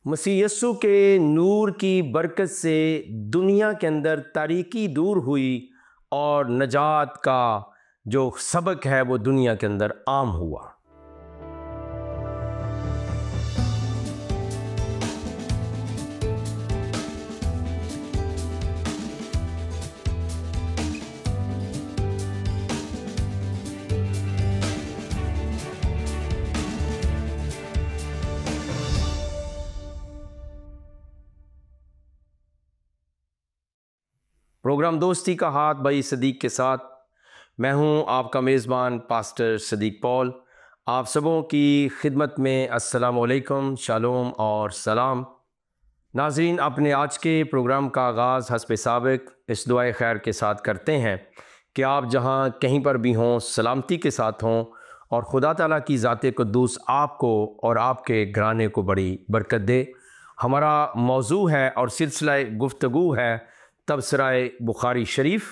मसीह यस्सु के नूर की बरकत से दुनिया के अंदर तारीकी दूर हुई और नजात का जो सबक है वो दुनिया के अंदर आम हुआ। प्रोग्राम दोस्ती का हाथ भाई सदीक के साथ मैं हूं आपका मेज़बान पास्टर सदीक पॉल। आप सबों की खिदमत में अस्सलाम वालेकुम, शालोम और सलाम। नाज़रीन, अपने आज के प्रोग्राम का आगाज़ हस्ब साबिक इस दुआए खैर के साथ करते हैं कि आप जहां कहीं पर भी हों सलामती के साथ हों और खुदा ताला की ज़ात कुद्दूस आपको और आपके घराने को बड़ी बरकत दे। हमारा मौजू है और सिलसिला गुफ्तगू है तबसराए बुखारी शरीफ,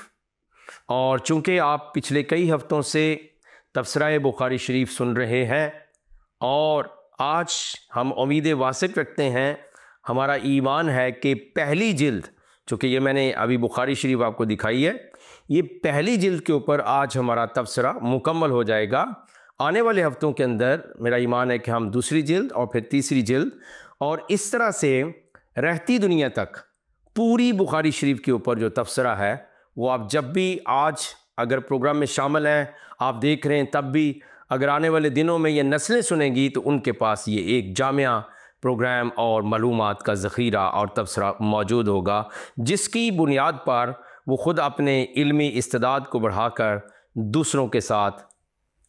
और चूँकि आप पिछले कई हफ़्तों से तबसराए बुखारी शरीफ सुन रहे हैं और आज हम उम्मीद वासिक रखते हैं, हमारा ईमान है कि पहली जिल्द, चूँकि ये मैंने अभी बुखारी शरीफ आपको दिखाई है, ये पहली जिल्द के ऊपर आज हमारा तबसरा मुकम्मल हो जाएगा। आने वाले हफ़्तों के अंदर मेरा ईमान है कि हम दूसरी जिल्द और फिर तीसरी जिल्द और इस तरह से रहती दुनिया तक पूरी बुखारी शरीफ के ऊपर जो तबसरा है वो आप जब भी आज अगर प्रोग्राम में शामिल हैं, आप देख रहे हैं, तब भी अगर आने वाले दिनों में ये नस्लें सुनेंगी तो उनके पास ये एक जामिया प्रोग्राम और मालूमात का ज़ख़ीरा और तबसरा मौजूद होगा, जिसकी बुनियाद पर वो ख़ुद अपने इल्मी इस्तिदाद को बढ़ाकर दूसरों के साथ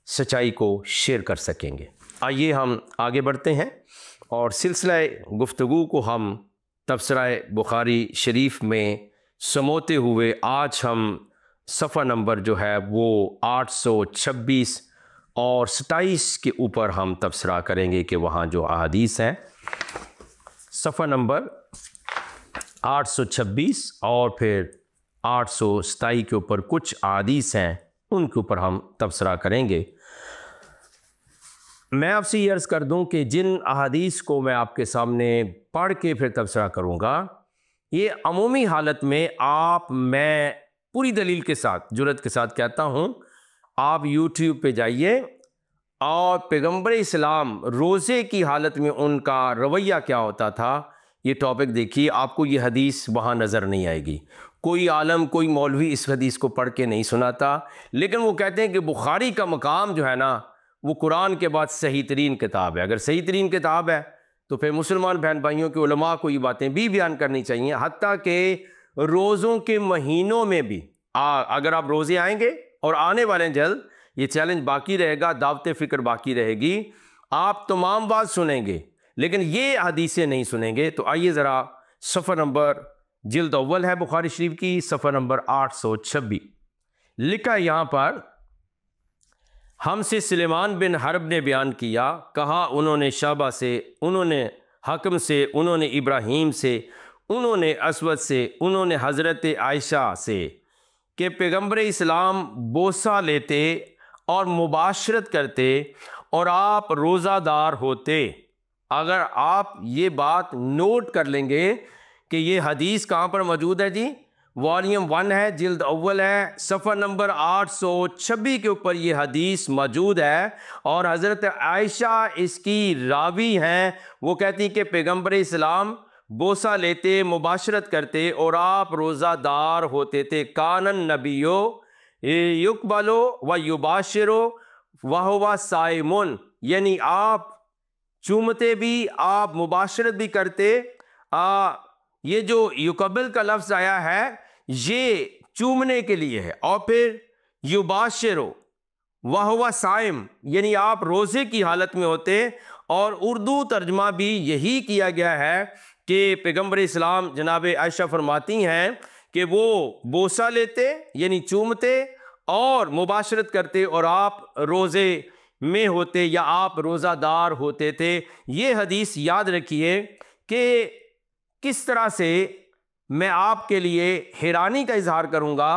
सच्चाई को शेयर कर सकेंगे। आइए हम आगे बढ़ते हैं और सिलसिला गुफ्तगू को हम तबसराए बुखारी शरीफ में समोते हुए आज हम सफ़ा नंबर जो है वो 826 और 27 के ऊपर हम तबसरा करेंगे कि वहाँ जो अहादीस हैं। सफ़ा नंबर 826 और फिर 827 के ऊपर कुछ अहादीस हैं, उनके ऊपर हम तबसरा करेंगे। मैं आपसे ये अर्ज़ कर दूं कि जिन अहादीस को मैं आपके सामने पढ़ के फिर तबसरा करूँगा, ये अमूमी हालत में मैं पूरी दलील के साथ जुरत के साथ कहता हूँ, आप यूट्यूब पे जाइए और पैगम्बर इस्लाम रोज़े की हालत में उनका रवैया क्या होता था, ये टॉपिक देखिए, आपको ये हदीस वहाँ नज़र नहीं आएगी। कोई आलम, कोई मौलवी इस हदीस को पढ़ के नहीं सुनाता, लेकिन वो कहते हैं कि बुखारी का मकाम जो है ना वो कुरान के बाद सही तरीन किताब है। अगर सही तरीन किताब है तो फिर मुसलमान बहन भाइयों के उलमा को ये बातें भी बयान करनी चाहिए। हत्ता कि रोज़ों के महीनों में भी अगर आप रोज़े आएंगे, और आने वाले जल्द ये चैलेंज बाकी रहेगा, दावत फ़िक्र बाकी रहेगी, आप तमाम बात सुनेंगे लेकिन ये हदीसें नहीं सुनेंगे। तो आइए ज़रा सफ़ा नंबर जिल्द अव्वल है बुखारी शरीफ की, सफ़ा नंबर 826 लिखा है यहाँ पर, हमसे सुलेमान बिन हर्ब ने बयान किया, कहा उन्होंने शाबा से, उन्होंने हकम से, उन्होंने इब्राहीम से, उन्होंने असवद से, उन्होंने हज़रत आयशा से कि पैगम्बर इस्लाम बोसा लेते और मुबाशरत करते और आप रोज़ादार होते। अगर आप ये बात नोट कर लेंगे कि ये हदीस कहाँ पर मौजूद है जी, वॉल्यूम 1 है, जिल्द अव्वल है, सफ़ा नंबर 826 के ऊपर ये हदीस मौजूद है और हज़रत आयशा इसकी रावी हैं। वो कहती कि पैगम्बर इस्लाम बोसा लेते, मुबाशरत करते और आप रोज़ादार होते थे। कानन नबियो युकबलो व युबाशिरो वहुवा साइमुन, यानी आप चूमते भी, आप मुबाशरत भी करते। ये जो युकबल का लफ्ज़ आया है ये चूमने के लिए है, और फिर युबाशिरो वहुवा साइम, यानी आप रोज़े की हालत में होते। और उर्दू तर्जमा भी यही किया गया है कि पैगम्बर इस्लाम जनाब आयशा फरमाती हैं कि वो बोसा लेते यानी चूमते और मुबाशरत करते और आप रोज़े में होते या आप रोज़ादार होते थे। ये हदीस याद रखिए कि किस तरह से मैं आपके लिए हैरानी का इजहार करूंगा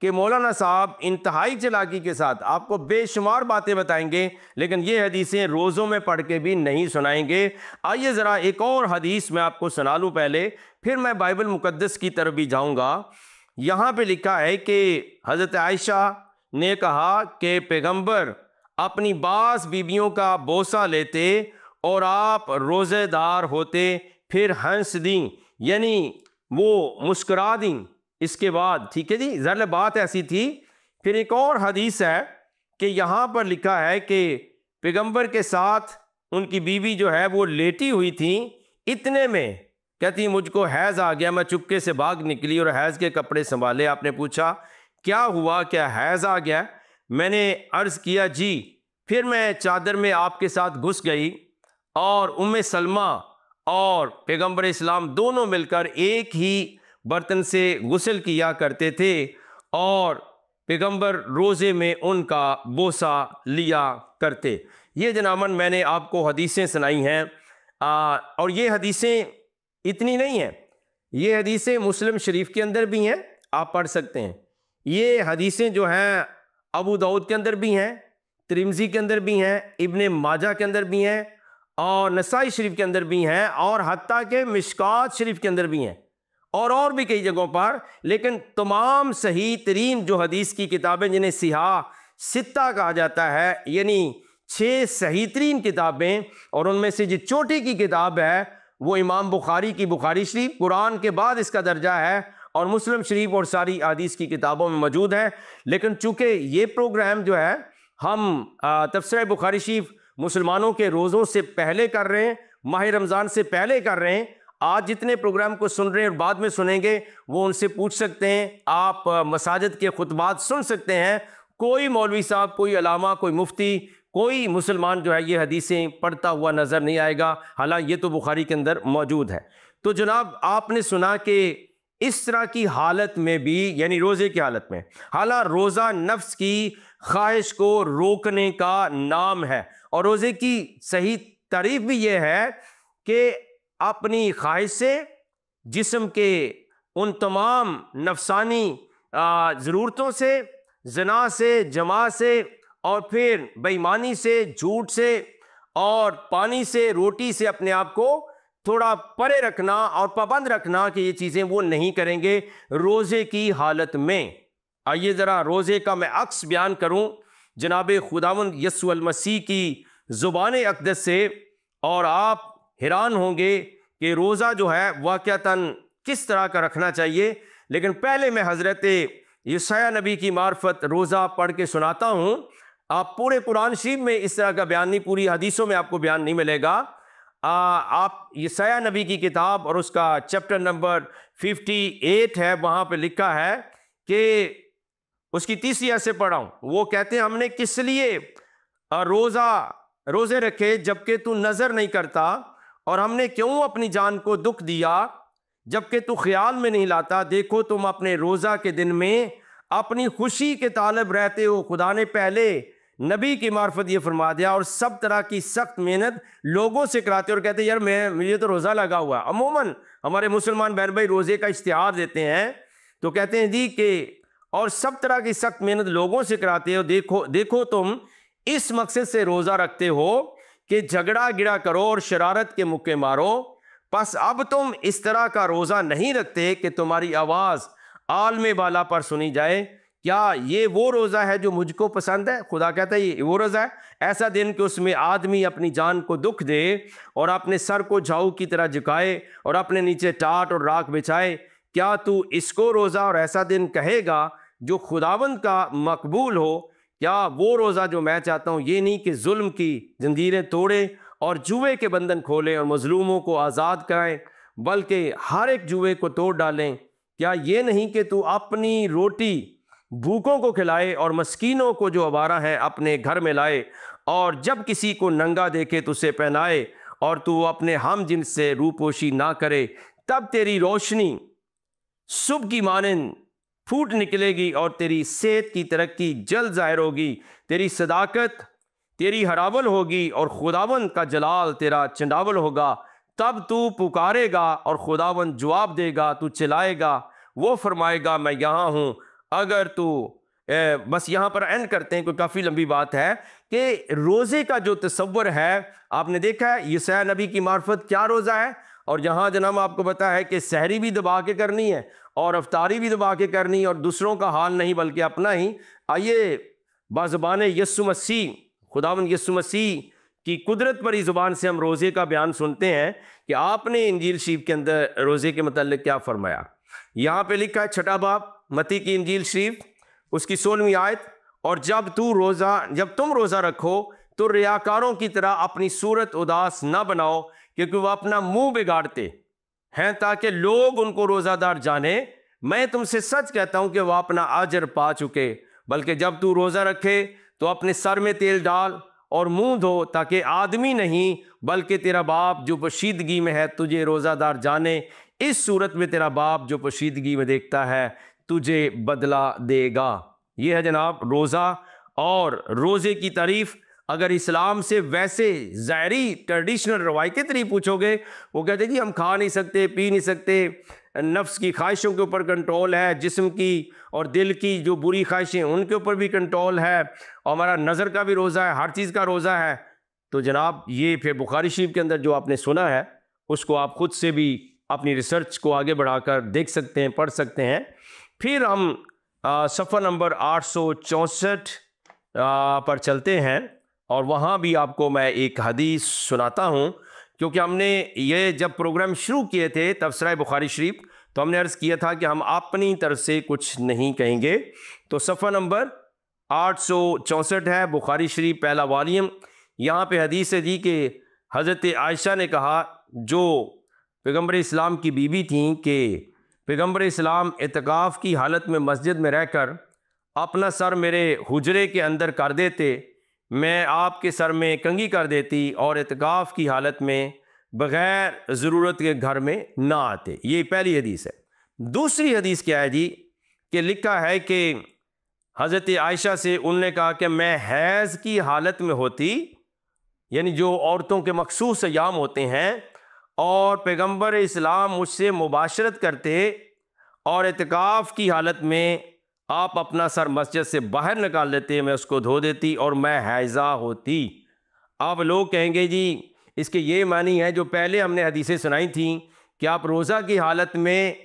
कि मौलाना साहब इंतहाई चालाकी के साथ आपको बेशुमार बातें बताएंगे, लेकिन ये हदीसें रोज़ों में पढ़ के भी नहीं सुनाएंगे। आइए ज़रा एक और हदीस मैं आपको सुना लूँ पहले, फिर मैं बाइबल मुक़द्दस की तरफ भी जाऊँगा। यहाँ पे लिखा है कि हज़रत आयशा ने कहा कि पैगंबर अपनी बास बीवियों का बोसा लेते और आप रोज़ेदार होते, फिर हंस दी, यानी वो मुस्कुरा दी। इसके बाद ठीक है जी, ज़रा बात ऐसी थी। फिर एक और हदीस है कि यहाँ पर लिखा है कि पैगंबर के साथ उनकी बीवी जो है वो लेटी हुई थी। इतने में कहती मुझको हैज़ आ गया, मैं चुपके से भाग निकली और हैज़ के कपड़े संभाले। आपने पूछा क्या हुआ, क्या हैज़ आ गया? मैंने अर्ज़ किया जी। फिर मैं चादर में आपके साथ घुस गई और उम्मे सलमा और पैगंबर इस्लाम दोनों मिलकर एक ही बर्तन से गुस्ल किया करते थे और पैगंबर रोज़े में उनका बोसा लिया करते। ये जनाबन मैंने आपको हदीसें सुनाई हैं। और ये हदीसें इतनी नहीं हैं, ये हदीसें मुस्लिम शरीफ के अंदर भी हैं, आप पढ़ सकते हैं। ये हदीसें जो हैं अबू दाऊद के अंदर भी हैं, तिरमिज़ी के अंदर भी हैं, इब्ने माजा के अंदर भी हैं और नसाई शरीफ के अंदर भी हैं और हत्ता के मिशकात शरीफ के अंदर भी हैं और भी कई जगहों पर। लेकिन तमाम सही तरीन जो हदीस की किताबें जिन्हें सिहा सित्ता कहा जाता है, यानी 6 सही तरीन किताबें, और उनमें से जो चोटी की किताब है वो इमाम बुखारी की बुखारी शरीफ, कुरान के बाद इसका दर्जा है और मुस्लिम शरीफ और सारी हदीस की किताबों में मौजूद है। लेकिन चूँकि ये प्रोग्राम जो है हम तफसीर बुखारी शरीफ मुसलमानों के रोज़ों से पहले कर रहे हैं, माह रमज़ान से पहले कर रहे हैं। आज जितने प्रोग्राम को सुन रहे हैं और बाद में सुनेंगे वो उनसे पूछ सकते हैं, आप मसाजिद के खुतबात सुन सकते हैं। कोई मौलवी साहब, कोई अलामा, कोई मुफ्ती, कोई मुसलमान जो है ये हदीसें पढ़ता हुआ नज़र नहीं आएगा, हालांकि ये तो बुखारी के अंदर मौजूद है। तो जनाब आपने सुना कि इस तरह की हालत में भी, यानी रोज़े की हालत में, हालांकि रोज़ा नफ्स की ख्वाहिश को रोकने का नाम है और रोज़े की सही तारीफ भी ये है कि अपनी ख्वाहिश से जिस्म के उन तमाम नफसानी ज़रूरतों से, जना से, जमा से और फिर बेईमानी से, झूठ से और पानी से, रोटी से अपने आप को थोड़ा परे रखना और पाबंद रखना कि ये चीज़ें वो नहीं करेंगे रोज़े की हालत में। आइए ज़रा रोज़े का मैं अक्स बयान करूँ जनाब खुदावंद यस्सु अल मसीह की ज़ुबान अक़दस से, और आप हैरान होंगे कि रोज़ा जो है वाक़अतन किस तरह का रखना चाहिए। लेकिन पहले मैं हज़रत यशाया नबी की मार्फत रोज़ा पढ़ के सुनाता हूँ। आप पूरे कुरान शरीफ में इस तरह का बयान नहीं, पूरी हदीसों में आपको बयान नहीं मिलेगा। आप यशाया नबी की किताब और उसका चैप्टर नंबर 58 है, वहाँ पे लिखा है कि उसकी तीसरी आयत से पढ़ा हूँ। वो कहते हैं हमने किस लिए रोज़े रखे जबकि तू नज़र नहीं करता, और हमने क्यों अपनी जान को दुख दिया जबकि तू ख्याल में नहीं लाता। देखो तुम अपने रोज़ा के दिन में अपनी खुशी के तालब रहते हो। खुदा ने पहले नबी की मार्फत ये फरमा दिया और सब तरह की सख्त मेहनत लोगों से कराते और कहते यार मुझे तो रोज़ा लगा हुआ। अमूमन हमारे मुसलमान बहन भाई रोज़े का इश्तिहार देते हैं तो कहते हैं जी कि और सब तरह की सख्त मेहनत लोगों से कराते हो। देखो तुम इस मकसद से रोज़ा रखते हो कि झगड़ा गिरा करो और शरारत के मुक्के मारो। बस अब तुम इस तरह का रोज़ा नहीं रखते कि तुम्हारी आवाज़ आलमे बाला पर सुनी जाए। क्या ये वो रोज़ा है जो मुझको पसंद है? खुदा कहता है ये वो रोज़ा है, ऐसा दिन कि उसमें आदमी अपनी जान को दुख दे और अपने सर को झाऊ की तरह झुकाए और अपने नीचे टाट और राख बिछाए। क्या तू इसको रोज़ा और ऐसा दिन कहेगा जो खुदावंद का मकबूल हो? क्या वो रोज़ा जो मैं चाहता हूँ ये नहीं कि जुल्म की जंजीरें तोड़े और जुए के बंधन खोलें और मजलूमों को आज़ाद कराएं, बल्कि हर एक जुए को तोड़ डालें? क्या ये नहीं कि तू अपनी रोटी भूखों को खिलाए और मस्कीनों को जो आवारा हैं अपने घर में लाए, और जब किसी को नंगा देखे तो उसे पहनाए, और तू अपने हम जिनसे रूपोशी ना करे? तब तेरी रोशनी सुबह की मानंद फूट निकलेगी और तेरी सेहत की तरक्की जल्द जाहिर होगी। तेरी सदाकत तेरी हरावल होगी और खुदावंद का जलाल तेरा चंडावल होगा। तब तू पुकारेगा और खुदावंद जवाब देगा। तू चिल्लाएगा, वो फरमाएगा मैं यहाँ हूँ। अगर तू बस यहाँ पर एंड करते हैं, कोई काफ़ी लंबी बात है कि रोज़े का जो तसव्वुर है, आपने देखा है यसाया नबी की मार्फत क्या रोज़ा है, और यहाँ जनाब आपको पता है कि सहरी भी दबा के करनी है और अफ्तारी भी दबा के करनी है, और दूसरों का हाल नहीं बल्कि अपना ही। आइए बाज़ुबान यस्सु मसीह, खुदावंद यस्सु मसीह की कुदरत भरी ज़ुबान से हम रोज़े का बयान सुनते हैं कि आपने इंजील शरीफ के अंदर रोज़े के मतलब क्या फरमाया। यहाँ पे लिखा है छठा बाब मत्ती की इंजील शरीफ उसकी 16वीं आयत, और जब तुम रोज़ा रखो तो रियाकारों की तरह अपनी सूरत उदास ना बनाओ, क्योंकि वह अपना मुंह बिगाड़ते हैं ताकि लोग उनको रोज़ादार जाने। मैं तुमसे सच कहता हूं कि वह अपना अजर पा चुके। बल्कि जब तू रोज़ा रखे तो अपने सर में तेल डाल और मुंह धो, ताकि आदमी नहीं बल्कि तेरा बाप जो पोशीदगी में है तुझे रोज़ादार जाने। इस सूरत में तेरा बाप जो पोशीदगी में देखता है तुझे बदला देगा। यह है जनाब रोज़ा और रोज़े की तारीफ। अगर इस्लाम से वैसे ज़ाहरी ट्रेडिशनल रवायती तरीके पूछोगे, वो कहते जी हम खा नहीं सकते, पी नहीं सकते, नफ्स की ख्वाहिशों के ऊपर कंट्रोल है, जिस्म की और दिल की जो बुरी ख्वाहिशें उनके ऊपर भी कंट्रोल है, और हमारा नज़र का भी रोज़ा है, हर चीज़ का रोज़ा है। तो जनाब ये फिर बुखारी शरीफ के अंदर जो आपने सुना है उसको आप ख़ुद से भी अपनी रिसर्च को आगे बढ़ाकर देख सकते हैं, पढ़ सकते हैं। फिर हम सफ़ा नंबर 864 पर चलते हैं, और वहाँ भी आपको मैं एक हदीस सुनाता हूँ, क्योंकि हमने ये जब प्रोग्राम शुरू किए थे तफसीर बुखारी शरीफ, तो हमने अर्ज़ किया था कि हम अपनी तरफ से कुछ नहीं कहेंगे। तो सफ़ा नंबर 864 है बुखारी शरीफ पहला वॉल्यूम। यहाँ पे हदीस है जी कि हज़रत आयशा ने कहा, जो पैगम्बर इस्लाम की बीवी थी, कि पैगम्बर इस्लाम इत्काफ़ की हालत में मस्जिद में रहकर अपना सर मेरे हुजरे के अंदर कर देते, मैं आपके सर में कंघी कर देती और इत्काफ़ की हालत में बग़ैर ज़रूरत के घर में ना आते। ये पहली हदीस है। दूसरी हदीस क्या है जी, कि लिखा है कि हज़रत आयशा से उन्होंने कहा कि मैं हैज़ की हालत में होती, यानी जो औरतों के मखसूस अयाम होते हैं, और पैगम्बर इस्लाम मुझसे मुबाशरत करते, और इत्काफ़ की हालत में आप अपना सर मस्जिद से बाहर निकाल लेते, मैं उसको धो देती और मैं हैज़ा होती। अब लोग कहेंगे जी इसके ये मानी है जो पहले हमने हदीसें सुनाई थी कि आप रोज़ा की हालत में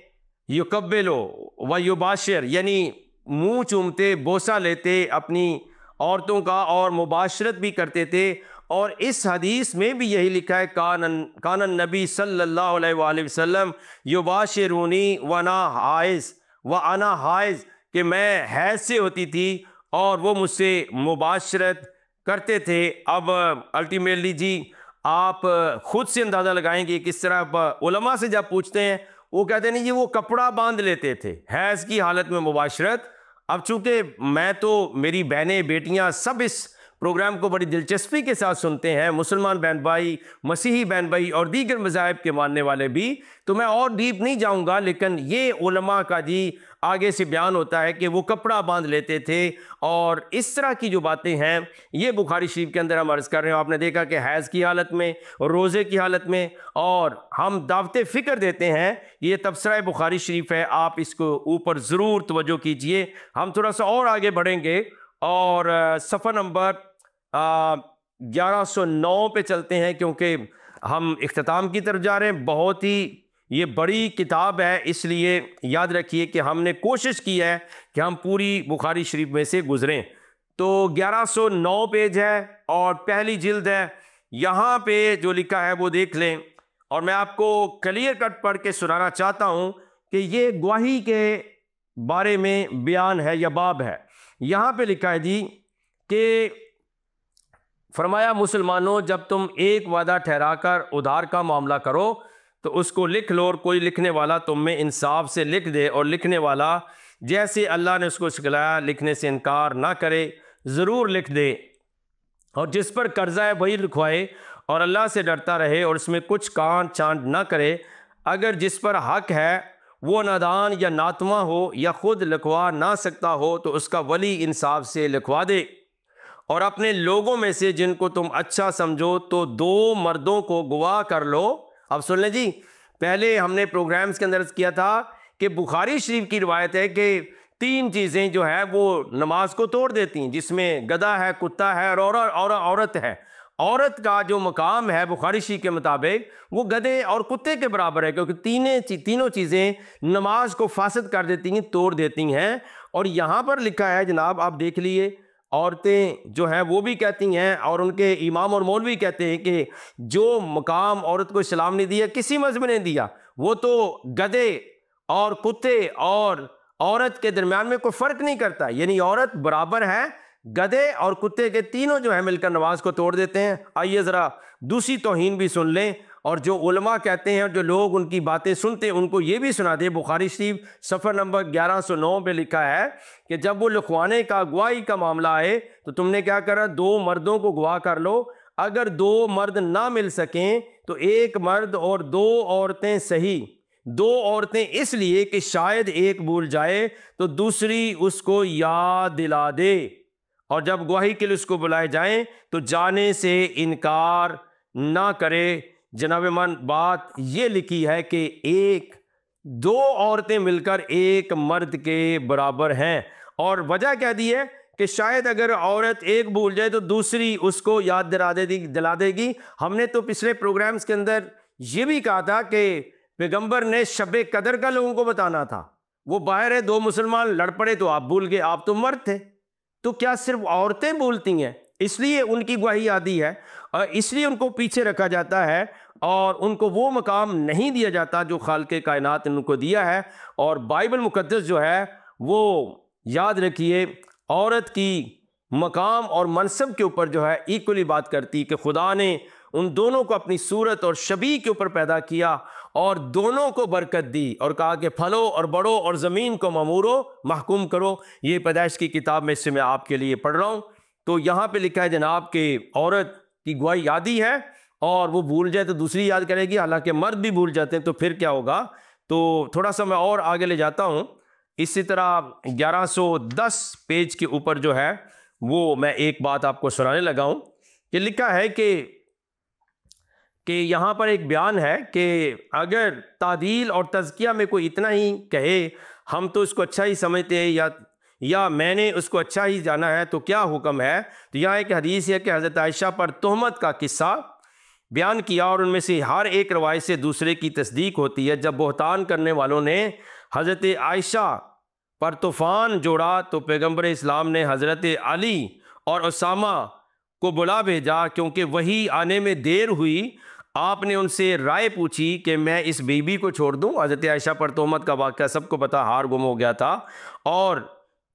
युकब्बिलो व युबाशिर, यानी मुंह चूमते, बोसा लेते अपनी औरतों का और मुबाशरत भी करते थे। और इस हदीस में भी यही लिखा है, कानन नबी सल्लल्लाहु अलैहि वसल्लम युबाशिरूनी वना हाइज़ व अना हाइज़, कि मैं हैज़ से होती थी और वो मुझसे मुबाशरत करते थे। अब अल्टीमेटली जी आप ख़ुद से अंदाज़ा लगाएंगे किस तरह उलमा से जब पूछते हैं वो कहते नहीं जी वो कपड़ा बांध लेते थे हैज़ की हालत में मुबाशरत। अब चूँकि मैं तो, मेरी बहनें बेटियां सब इस प्रोग्राम को बड़ी दिलचस्पी के साथ सुनते हैं, मुसलमान बहन भाई, मसीही बहन भाई और दीगर मज़ाहिब के मानने वाले भी, तो मैं और डीप नहीं जाऊंगा। लेकिन ये उलमा का जी आगे से बयान होता है कि वो कपड़ा बांध लेते थे, और इस तरह की जो बातें हैं ये बुखारी शरीफ के अंदर हम अर्ज़ कर रहे हैं। आपने देखा कि हैज़ की हालत में और रोज़े की हालत में, और हम दावत फ़िक्र देते हैं, ये तफसीर बुखारी शरीफ है, आप इसको ऊपर ज़रूर तवज्जो कीजिए। हम थोड़ा सा और आगे बढ़ेंगे और सफ़ा नंबर 1109 पे चलते हैं, क्योंकि हम इख्तिताम की तरफ जा रहे हैं। बहुत ही ये बड़ी किताब है, इसलिए याद रखिए कि हमने कोशिश की है कि हम पूरी बुखारी शरीफ में से गुजरें। तो 1109 पेज है और पहली जिल्द है। यहाँ पे जो लिखा है वो देख लें, और मैं आपको क्लियर कट पढ़ के सुनाना चाहता हूँ कि ये गवाही के बारे में बयान है या बाब है। यहाँ पे लिखा है जी कि फरमाया, मुसलमानों जब तुम एक वादा ठहराकर उधार का मामला करो तो उसको लिख लो, और कोई लिखने वाला तुम में इंसाफ से लिख दे, और लिखने वाला जैसे अल्लाह ने उसको सिखलाया लिखने से इनकार ना करे, ज़रूर लिख दे। और जिस पर कर्जा है वही लिखवाए, और अल्लाह से डरता रहे और उसमें कुछ कांट छांट ना करे। अगर जिस पर हक है वो नादान या नातवा हो या खुद लिखवा ना सकता हो तो उसका वली इंसाफ से लिखवा दे। और अपने लोगों में से जिनको तुम अच्छा समझो तो 2 मर्दों को गवाह कर लो। अब सुन लें जी, पहले हमने प्रोग्राम्स के अंदर किया था कि बुखारी शरीफ की रिवायत है कि तीन चीज़ें जो है वो नमाज को तोड़ देती हैं, जिसमें गधा है, कुत्ता है और औरत है। औरत का जो मकाम है बुखारी शरीफ के मुताबिक वो गधे और कुत्ते के बराबर है, क्योंकि तीनों चीज़ें नमाज को फासद कर देती हैं, तोड़ देती हैं। और यहाँ पर लिखा है जनाब, आप देख लिए, औरतें जो हैं वो भी कहती हैं और उनके इमाम और मौलवी कहते हैं कि जो मकाम औरत को इस्लाम ने दिया, किसी मज़हब ने दिया, वो तो गधे और कुत्ते और औरत के दरमियान में कोई फ़र्क नहीं करता। यानी औरत बराबर है, गधे और कुत्ते के तीनों जो है मिलकर नमाज को तोड़ देते हैं। आइए ज़रा दूसरी तौहीन भी सुन लें, और जो उलमा कहते हैं और जो लोग उनकी बातें सुनते हैं उनको ये भी सुना दे। बुखारी शरीफ सफ़र नंबर 1109 पे लिखा है कि जब वो लिखवाने का, गवाही का मामला आए तो तुमने क्या करा, दो मर्दों को गवाह कर लो। अगर दो मर्द ना मिल सकें तो एक मर्द और दो औरतें सही। दो औरतें इसलिए कि शायद एक भूल जाए तो दूसरी उसको याद दिला दे, और जब गवाही के लिए उसको बुलाए जाएं तो जाने से इनकार ना करे। जनाब मान, बात ये लिखी है कि एक दो औरतें मिलकर एक मर्द के बराबर हैं, और वजह क्या दी है कि शायद अगर औरत एक भूल जाए तो दूसरी उसको याद दिला देगी। हमने तो पिछले प्रोग्राम्स के अंदर ये भी कहा था कि पैगंबर ने शब कदर का लोगों को बताना था। वो बाहर है, दो मुसलमान लड़ पड़े तो आप भूल गए, आप तो मर्द थे। तो क्या सिर्फ औरतें बोलती हैं इसलिए उनकी गवाही आदि है, और इसलिए उनको पीछे रखा जाता है और उनको वो मकाम नहीं दिया जाता जो खालिक़ कायनात ने उनको दिया है। और बाइबल मुकद्दस जो है वो, याद रखिए, औरत की मकाम और मनसब के ऊपर जो है इक्वली बात करती कि खुदा ने उन दोनों को अपनी सूरत और शबीह के ऊपर पैदा किया और दोनों को बरकत दी, और कहा कि फलो और बढ़ो और ज़मीन को ममूरो महकूम करो। ये पैदाइश की किताब में से मैं आपके लिए पढ़ रहा हूँ। तो यहाँ पे लिखा है जनाब कि औरत की गवाही यादी है, और वो भूल जाए तो दूसरी याद करेगी, हालांकि मर्द भी भूल जाते हैं तो फिर क्या होगा। तो थोड़ा सा मैं और आगे ले जाता हूँ। इसी तरह 1110 पेज के ऊपर जो है वो मैं एक बात आपको सुनाने लगा हूँ कि लिखा है कि यहाँ पर एक बयान है कि अगर तादील और तज़किया में कोई इतना ही कहे हम तो इसको अच्छा ही समझते हैं या मैंने उसको अच्छा ही जाना है तो क्या हुक्म है। तो यहाँ एक हदीस है कि हज़रत आयशा पर तोहमत का किस्सा बयान किया, और उनमें से हर एक रवायत से दूसरे की तस्दीक होती है। जब बहतान करने वालों ने हज़रत आयशा पर तूफ़ान जोड़ा तो पैगंबर इस्लाम ने हज़रत अली और उसामा को बुला भेजा, क्योंकि वही आने में देर हुई। आपने उनसे राय पूछी कि मैं इस बीबी को छोड़ दूं। हज़रत आयशा पर तोहमत का वाक़या सबको पता, हार गुम हो गया था, और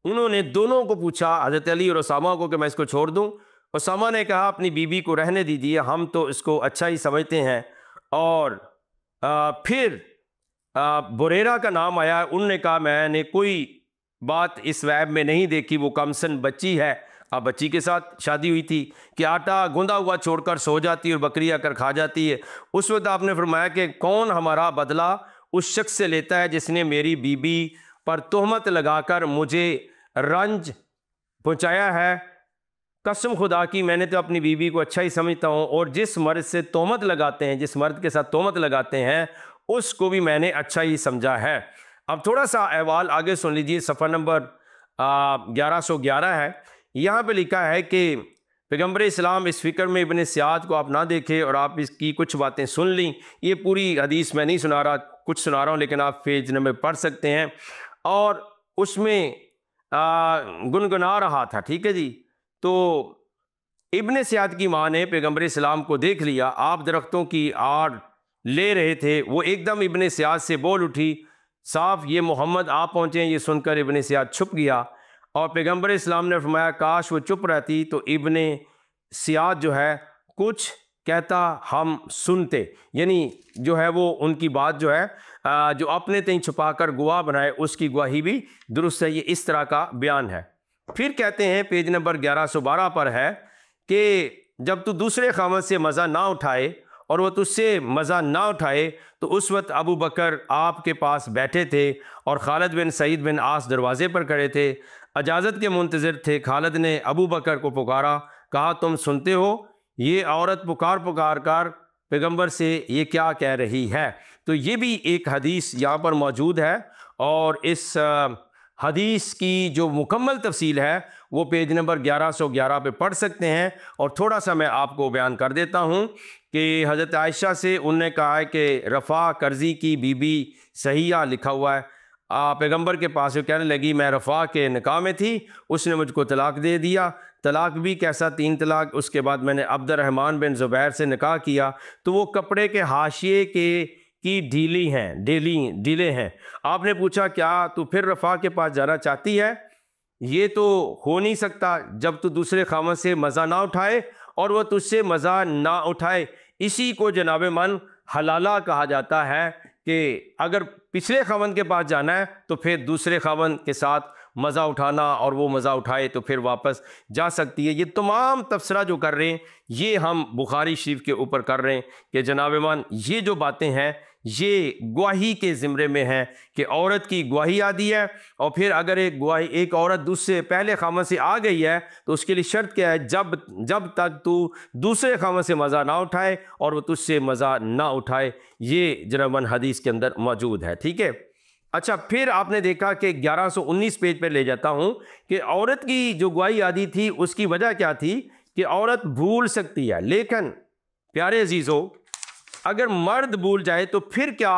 उन्होंने दोनों को पूछा, हज़रत अली और उसामा को, कि मैं इसको छोड़ दूं। उसामा ने कहा अपनी बीबी को रहने दीजिए, हम तो इसको अच्छा ही समझते हैं। और फिर बुरेरा का नाम आया, उन्होंने कहा मैंने कोई बात इस वैब में नहीं देखी, वो कमसन बच्ची है। अब बच्ची के साथ शादी हुई थी कि आटा गूंदा हुआ छोड़कर सो जाती है और बकरी आकर खा जाती है। उस वक्त आपने फरमाया कि कौन हमारा बदला उस शख्स से लेता है जिसने मेरी बीबी पर तोहमत लगाकर मुझे रंज पहुंचाया है। कसम खुदा की मैंने तो अपनी बीबी को अच्छा ही समझता हूँ, और जिस मर्द से तोहमत लगाते हैं, जिस मर्द के साथ तोहमत लगाते हैं उसको भी मैंने अच्छा ही समझा है। अब थोड़ा सा अहवाल आगे सुन लीजिए, सफ़र नंबर 1111 है। यहाँ पे लिखा है कि पैगंबर इस्लाम इस फ़िक्र में इब्ने सियाद को आप ना देखें, और आप इसकी कुछ बातें सुन लीं। ये पूरी हदीस मैं नहीं सुना रहा, कुछ सुना रहा हूँ, लेकिन आप पेज नंबर पढ़ सकते हैं। और उसमें गुनगुना रहा था, ठीक है जी। तो इब्ने सियाद की माँ ने पैगंबर इस्लाम को देख लिया, आप दरख्तों की आड़ ले रहे थे। वो एकदम इब्ने सियाद से बोल उठी, साफ ये मोहम्मद आप पहुँचे हैं। ये सुनकर इब्ने सियाद छुप गया, और पैगंबर इस्लाम ने फरमाया काश वो चुप रहती तो इब्ने सियाद जो है कुछ कहता हम सुनते। यानी जो है वो उनकी बात जो है जो अपने तय छुपाकर गवाह बनाए उसकी गवाही भी दुरुस्त है। ये इस तरह का बयान है। फिर कहते हैं पेज नंबर 1112 पर है कि जब तू दूसरे खामद से मज़ा ना उठाए और वह तुझसे मज़ा ना उठाए तो उस वक्त अबू बकर आपके पास बैठे थे और खालिद बिन सईद बिन आस दरवाज़े पर खड़े थे, इजाज़त के मुंतज़िर थे। खालिद ने अबू बकर को पुकारा, कहा तुम सुनते हो ये औरत पुकार कर पैगंबर से ये क्या कह रही है। तो ये भी एक हदीस यहाँ पर मौजूद है, और इस हदीस की जो मुकम्मल तफसील है वो पेज नंबर 1111 पे पढ़ सकते हैं। और थोड़ा सा मैं आपको बयान कर देता हूँ कि हज़रत आयशा से उन्होंने कहा है कि रफ़ा कर्ज़ी की बीबी सहिया लिखा हुआ है, पैगंबर के पास कहने लगी मैं रफ़ा के निकाह में थी, उसने मुझको तलाक दे दिया। तलाक भी कैसा, 3 तलाक। उसके बाद मैंने अब्दुर्रहमान बिन ज़ुबैर से निकाह किया तो वो कपड़े के हाशिए के की ढीले हैं। आपने पूछा क्या तू फिर रफ़ा के पास जाना चाहती है? ये तो हो नहीं सकता जब तू दूसरे खामद से मज़ा ना उठाए और वह तुझसे मज़ा ना उठाए। इसी को जनाब मन हलाला कहा जाता है कि अगर पिछले खामद के पास जाना है तो फिर दूसरे खामद के साथ मज़ा उठाना और वो मज़ा उठाए तो फिर वापस जा सकती है। ये तमाम तबसरा जो कर रहे हैं ये हम बुखारी शरीफ के ऊपर कर रहे हैं कि जनाब मान ये जो बातें हैं ये गवाही के ज़िम्रे में है कि औरत की गवाही आदि है। और फिर अगर एक औरत दूसरे पहले खामद से आ गई है तो उसके लिए शर्त क्या है, जब तक तू दूसरे खामद से मज़ा ना उठाए और वो तुझसे मज़ा ना उठाए। ये जनाब हदीस के अंदर मौजूद है। ठीक है। अच्छा, फिर आपने देखा कि 1119 पेज पर ले जाता हूँ कि औरत की जो गवाही आदि थी उसकी वजह क्या थी कि औरत भूल सकती है, लेकिन प्यारे अजीज़ों अगर मर्द भूल जाए तो फिर क्या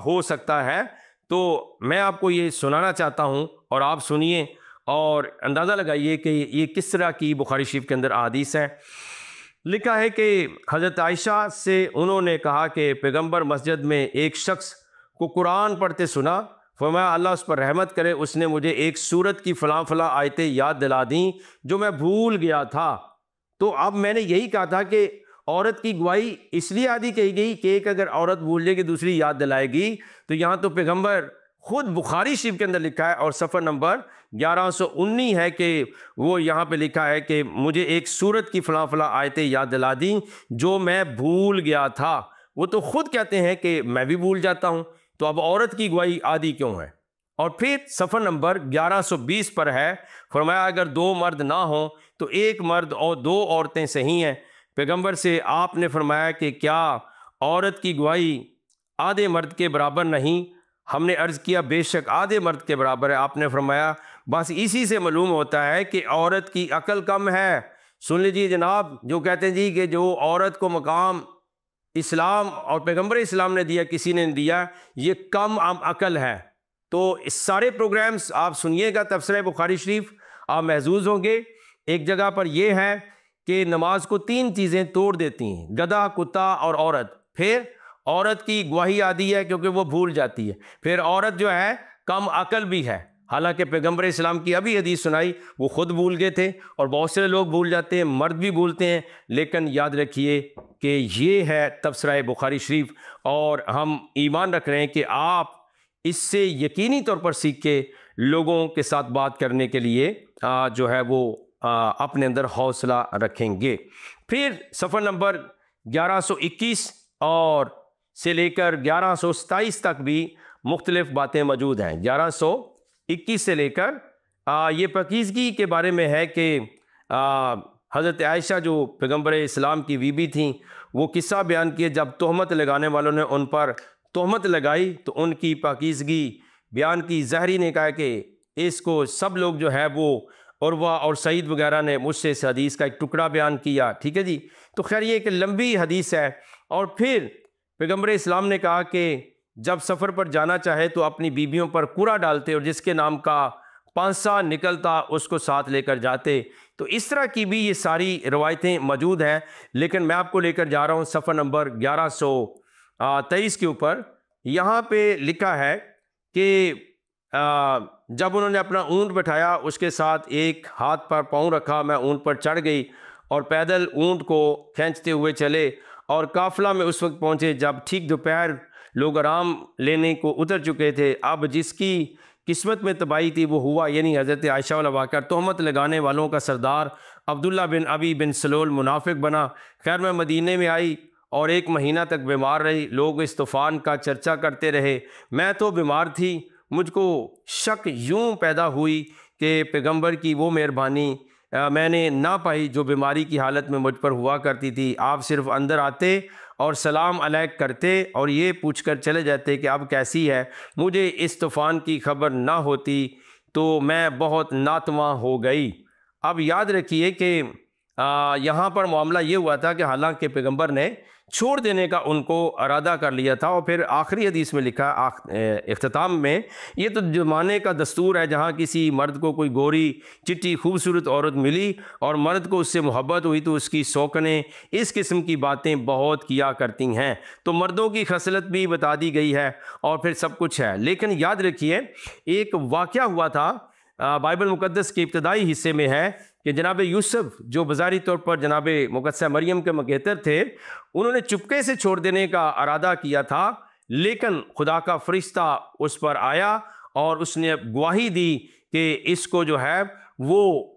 हो सकता है। तो मैं आपको ये सुनाना चाहता हूँ और आप सुनिए और अंदाज़ा लगाइए कि ये किस तरह की बुखारी शरीफ के अंदर हदीस है। लिखा है कि हज़रत आयशा से उन्होंने कहा कि पैगंबर मस्जिद में एक शख्स को कुरान पढ़ते सुना, फरमाया अल्लाह उस पर रहमत करे, उसने मुझे एक सूरत की फ़लाँ आयतें याद दिला दी जो मैं भूल गया था। तो अब मैंने यही कहा था कि औरत की गवाही इसलिए आदि कही गई कि एक अगर औरत भूल जाएगी दूसरी याद दिलाएगी। तो यहाँ तो पैगंबर खुद बुखारी शरीफ के अंदर लिखा है और सफ़र नंबर 1119 है कि वो यहाँ पे लिखा है कि मुझे एक सूरत की फ़लाँ आयतें याद दिला दी जो मैं भूल गया था। वो तो खुद कहते हैं कि मैं भी भूल जाता हूँ, तो अब औरत की गवाही आदि क्यों है। और फिर सफ़र नंबर 1120 पर है, फरमाया अगर 2 मर्द ना हो तो एक मर्द और 2 औरतें सही हैं। पैगंबर से आपने फरमाया कि क्या औरत की गवाही आधे मर्द के बराबर नहीं? हमने अर्ज़ किया बेशक आधे मर्द के बराबर है। आपने फरमाया बस इसी से मालूम होता है कि औरत की अकल कम है। सुन लीजिए जनाब, जो कहते हैं जी कि जो औरत को मकाम इस्लाम और पैगंबर इस्लाम ने दिया किसी ने दिया, ये कम अकल है। तो इस सारे प्रोग्राम्स आप सुनिएगा, तफसीर बुखारी शरीफ आप महजूज होंगे। एक जगह पर यह है कि नमाज को 3 चीज़ें तोड़ देती हैं, गधा, कुत्ता और औरत। फिर औरत की गवाही आदि है क्योंकि वो भूल जाती है। फिर औरत जो है कम अकल भी है, हालांकि पैगंबर इस्लाम की अभी हदीस सुनाई वो खुद भूल गए थे और बहुत से लोग भूल जाते हैं, मर्द भी भूलते हैं। लेकिन याद रखिए कि ये है तफसीर बुखारी शरीफ और हम ईमान रख रहे हैं कि आप इससे यकीनी तौर पर सीख के लोगों के साथ बात करने के लिए जो है वो अपने अंदर हौसला रखेंगे। फिर सफ़र नंबर 1121 और से लेकर 1127 तक भी मुख्तलिफ बातें मौजूद हैं। 1121 से लेकर ये पाकीज़गी के बारे में है कि हज़रत आयशा जो पैगंबर इस्लाम की बीबी थी वो किस्सा बयान किए, जब तोहमत लगाने वालों ने उन पर तोहमत लगाई तो उनकी पाकीज़गी बयान की। ज़हरी ने कहा कि इसको सब लोग जो है वो उर्वा और सईद वगैरह ने मुझसे इस हदीस का एक टुकड़ा बयान किया। ठीक है जी। तो खैर ये एक लंबी हदीस है। और फिर पैगंबर इस्लाम ने कहा कि जब सफ़र पर जाना चाहे तो अपनी बीबियों पर कूड़ा डालते और जिसके नाम का पांसा निकलता उसको साथ लेकर जाते। तो इस तरह की भी ये सारी रवायतें मौजूद हैं। लेकिन मैं आपको लेकर जा रहा हूँ सफ़र नंबर 1123 के ऊपर। यहाँ पे लिखा है कि जब उन्होंने अपना ऊँट बैठाया उसके साथ एक हाथ पर पाँव रखा, मैं ऊँट पर चढ़ गई और पैदल ऊँट को खींचते हुए चले और काफ़िला में उस वक्त पहुँचे जब ठीक दोपहर लोग आराम लेने को उतर चुके थे। अब जिसकी किस्मत में तबाही थी वो हुआ, यानी हज़रत आयशा वाला वाक़या। तोहमत लगाने वालों का सरदार अब्दुल्ला बिन अबी बिन सलोल मुनाफिक बना। खैर मैं मदीने में आई और 1 महीना तक बीमार रही। लोग इस तूफ़ान का चर्चा करते रहे। मैं तो बीमार थी। मुझको शक यूँ पैदा हुई कि पैगंबर की वो मेहरबानी मैंने ना पाई जो बीमारी की हालत में मुझ पर हुआ करती थी। आप सिर्फ़ अंदर आते और सलाम अलैक करते और ये पूछकर चले जाते कि अब कैसी है। मुझे इस तूफ़ान की खबर ना होती तो मैं बहुत नातवा हो गई। अब याद रखिए कि यहाँ पर मामला ये हुआ था कि हालांकि पैगंबर ने छोड़ देने का उनको इरादा कर लिया था, और फिर आखिरी हदीस में लिखा इख्तिताम में, ये तो ज़माने का दस्तूर है जहाँ किसी मर्द को कोई गोरी चिट्टी खूबसूरत औरत मिली और मर्द को उससे मोहब्बत हुई तो उसकी शौकनें इस किस्म की बातें बहुत किया करती हैं। तो मर्दों की खसलत भी बता दी गई है और फिर सब कुछ है। लेकिन याद रखिए एक वाक़या हुआ था, बाइबल मुक़द्दस के इब्तदाई हिस्से में है कि जनाब यूसुफ जो बज़ारी तौर पर जनाब मुक़द्दसा मरियम के मगेतर थे, उन्होंने चुपके से छोड़ देने का इरादा किया था, लेकिन खुदा का फरिश्ता उस पर आया और उसने गवाही दी कि इसको जो है वो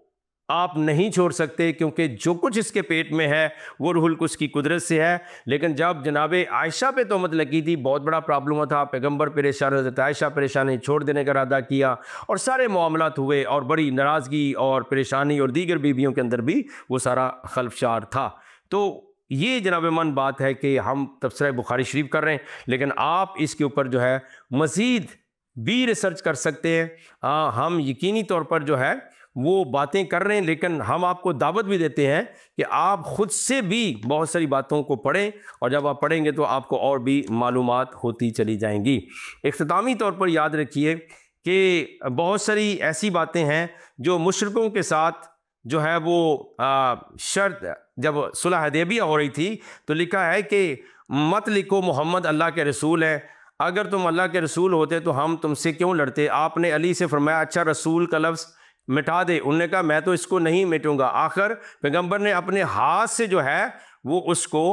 आप नहीं छोड़ सकते, क्योंकि जो कुछ इसके पेट में है वो रूहुल कुद्स की कुदरत से है। लेकिन जब जनाब आयशा पे तोहमत लगी थी, बहुत बड़ा प्रॉब्लम था, पैगंबर परेशान, हज़रत आयशा परेशानी, छोड़ देने का इरादा किया और सारे मामलात हुए और बड़ी नाराज़गी और परेशानी और दीगर बीवियों के अंदर भी वो सारा खलफशार था। तो ये जनाब मन बात है कि हम तफसीर बुखारी शरीफ कर रहे हैं, लेकिन आप इसके ऊपर जो है मज़ीद भी रिसर्च कर सकते हैं। हम यकीनी तौर पर जो है वो बातें कर रहे हैं, लेकिन हम आपको दावत भी देते हैं कि आप ख़ुद से भी बहुत सारी बातों को पढ़ें, और जब आप पढ़ेंगे तो आपको और भी मालूमात होती चली जाएंगी। इख्तितामी तौर पर याद रखिए कि बहुत सारी ऐसी बातें हैं जो मुशरिकों के साथ जो है वो शर्त, जब सुलह हुदैबिया हो रही थी तो लिखा है कि मत लिखो मोहम्मद अल्लाह के रसूल है, अगर तुम अल्लाह के रसूल होते तो हम तुमसे क्यों लड़ते। आपने अली से फरमाया अच्छा रसूल का लफ्ज़ मिटा दे, उन्होंने कहा मैं तो इसको नहीं मिटूंगा। आखिर पैगंबर ने अपने हाथ से जो है वो उसको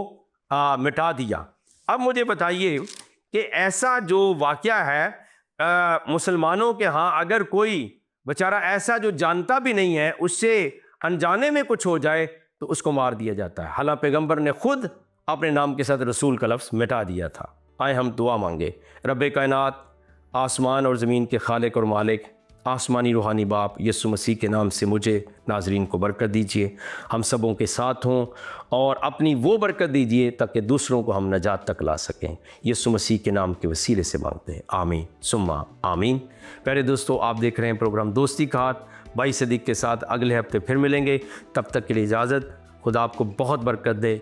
मिटा दिया। अब मुझे बताइए कि ऐसा जो वाक़या है मुसलमानों के यहाँ, अगर कोई बेचारा ऐसा जो जानता भी नहीं है उससे अनजाने में कुछ हो जाए तो उसको मार दिया जाता है। हालांकि पैगंबर ने खुद अपने नाम के साथ रसूल का लफ्ज़ मिटा दिया था। आए हम दुआ मांगे। रब्बे कायनात, आसमान और ज़मीन के खालिक और मालिक, आसमानी रूहानी बाप यीशु मसीह के नाम से मुझे नाजरीन को बरकत दीजिए, हम सबों के साथ हों और अपनी वो बरकत दीजिए ताकि दूसरों को हम नजात तक ला सकें। यीशु मसीह के नाम के वसीले से मांगते हैं, आमीन सुम्मा आमीन। प्यारे दोस्तों, आप देख रहे हैं प्रोग्राम दोस्ती का हाथ भाई सदीक के साथ। अगले हफ्ते फिर मिलेंगे, तब तक के लिए इजाज़त। खुदा आपको बहुत बरकत दे।